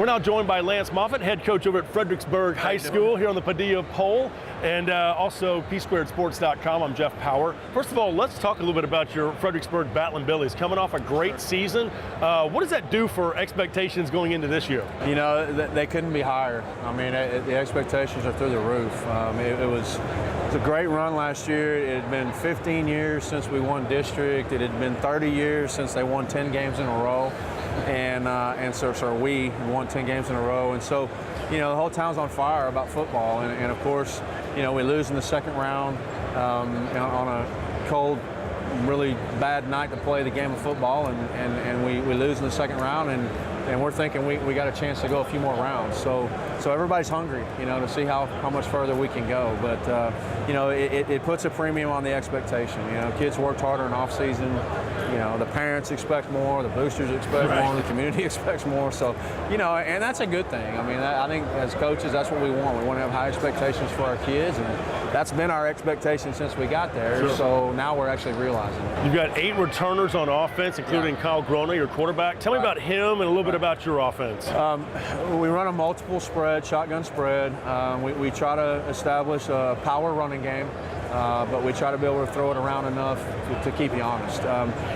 We're now joined by Lance Moffett, head coach over at Fredericksburg High School here on the Padilla Poll, and also PSquaredSports.com. I'm Jeff Power. First of all, let's talk a little bit about your Fredericksburg Battling Billies. Coming off a great season, what does that do for expectations going into this year? You know, they couldn't be higher. I mean, the expectations are through the roof. It was a great run last year. It had been 15 years since we won district. It had been 30 years since they won 10 games in a row. And so we won 10 games in a row. And so, you know, the whole town's on fire about football. And of course, you know, we lose in the second round on a cold, really bad night to play the game of football. And we lose in the second round. And we're thinking we got a chance to go a few more rounds. So everybody's hungry, you know, to see how much further we can go. But, you know, it puts a premium on the expectation. You know, kids worked harder in off season. You know, the parents expect more, the boosters expect more, the community expects more. So, you know, and that's a good thing. I mean, I think as coaches, that's what we want. We want to have high expectations for our kids, and that's been our expectation since we got there. Sure. So now we're actually realizing it. You've got 8 returners on offense, including Kyle Grona, your quarterback. Tell me about him and a little bit about your offense. We run a multiple spread, shotgun spread. We try to establish a power running game. But we try to be able to throw it around enough to keep you honest.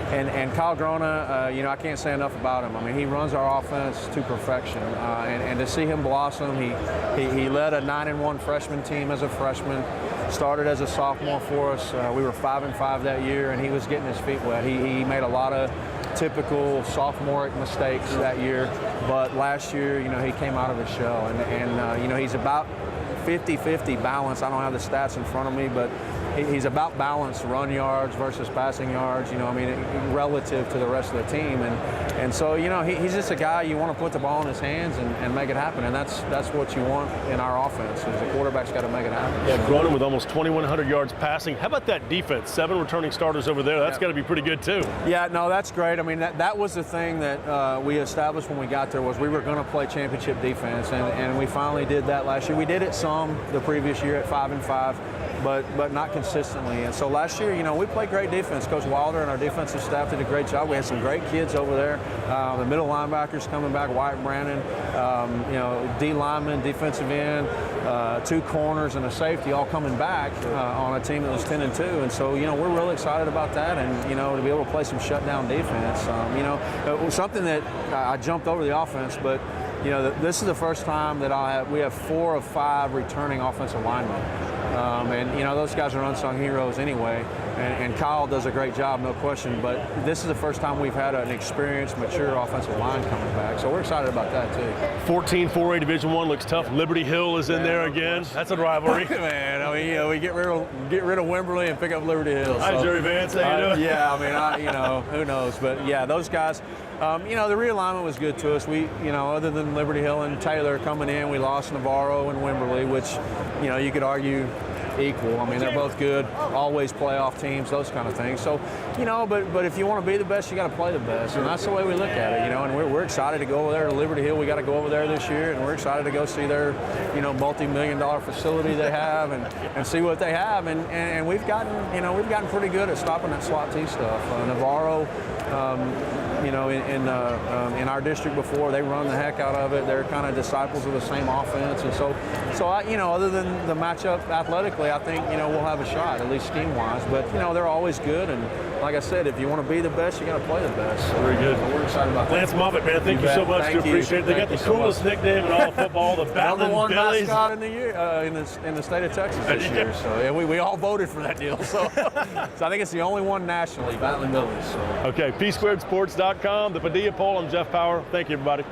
And Kyle Grona, you know, I can't say enough about him. I mean, he runs our offense to perfection. And to see him blossom, he led a 9-1 freshman team as a freshman, started as a sophomore for us. We were 5-5 that year, and he was getting his feet wet. He made a lot of typical sophomoric mistakes that year, but last year, you know, he came out of his shell. And you know, he's about 50-50 balance. I don't have the stats in front of me, but he's about balance, run yards versus passing yards, you know, I mean, relative to the rest of the team. And so, you know, he's just a guy you want to put the ball in his hands and make it happen. And that's what you want in our offense, is the quarterback's got to make it happen. Yeah, Grona with almost 2,100 yards passing. How about that defense? 7 returning starters over there. That's got to be pretty good, too. Yeah, no, that's great. I mean, that was the thing that we established when we got there, was we were going to play championship defense, and we finally did that last year. We did it some the previous year at 5-5. But not consistently. And so last year, you know, we played great defense. Coach Wilder and our defensive staff did a great job. We had some great kids over there. The middle linebackers coming back, Wyatt Brandon, you know, D lineman, defensive end, 2 corners and a safety all coming back on a team that was 10-2. And so, you know, we're really excited about that, and, you know, to be able to play some shutdown defense. You know, something that I jumped over the offense, but, you know, this is the first time that we have 4 of 5 returning offensive linemen. And, you know, those guys are unsung heroes anyway, and Kyle does a great job, no question, but this is the first time we've had an experienced, mature offensive line coming back, so we're excited about that, too. 14 4A Division I looks tough. Liberty Hill is in there again. That's a rivalry. Man, I mean, you know, we get rid of Wimberley and pick up Liberty Hill. Hi, Jerry Vance. How you doing? Yeah, I mean, you know, who knows, but yeah, those guys. You know, the realignment was good to us. We, you know, other than Liberty Hill and Taylor coming in, we lost Navarro and Wimberley, which, you know, you could argue equal. I mean, they're both good, always playoff teams, those kind of things. So, you know, but if you want to be the best, you got to play the best, and that's the way we look at it, you know. And we're excited to go over there to Liberty Hill. We got to go over there this year, and we're excited to go see their, you know, multi-million-dollar facility they have, and see what they have. And we've gotten pretty good at stopping that slot T stuff. Navarro, you know, in our district before, they run the heck out of it. They're kind of disciples of the same offense, and so you know, other than the matchup athletically, I think, you know, we'll have a shot, at least scheme-wise. But, you know, they're always good, and like I said, if you want to be the best, you got to play the best. So, very good. So we're excited about that. Lance Moffett, man, thank you so much. Thank you. Appreciate it. They got the coolest nickname in all of football, the Battling #1 Billies. mascot in the year in the state of Texas this year. So yeah, we all voted for that deal. So, so I think it's the only one nationally, Battling Billies. So. Okay, PSquaredSports.com, the Padilla Poll. I'm Jeff Power. Thank you, everybody.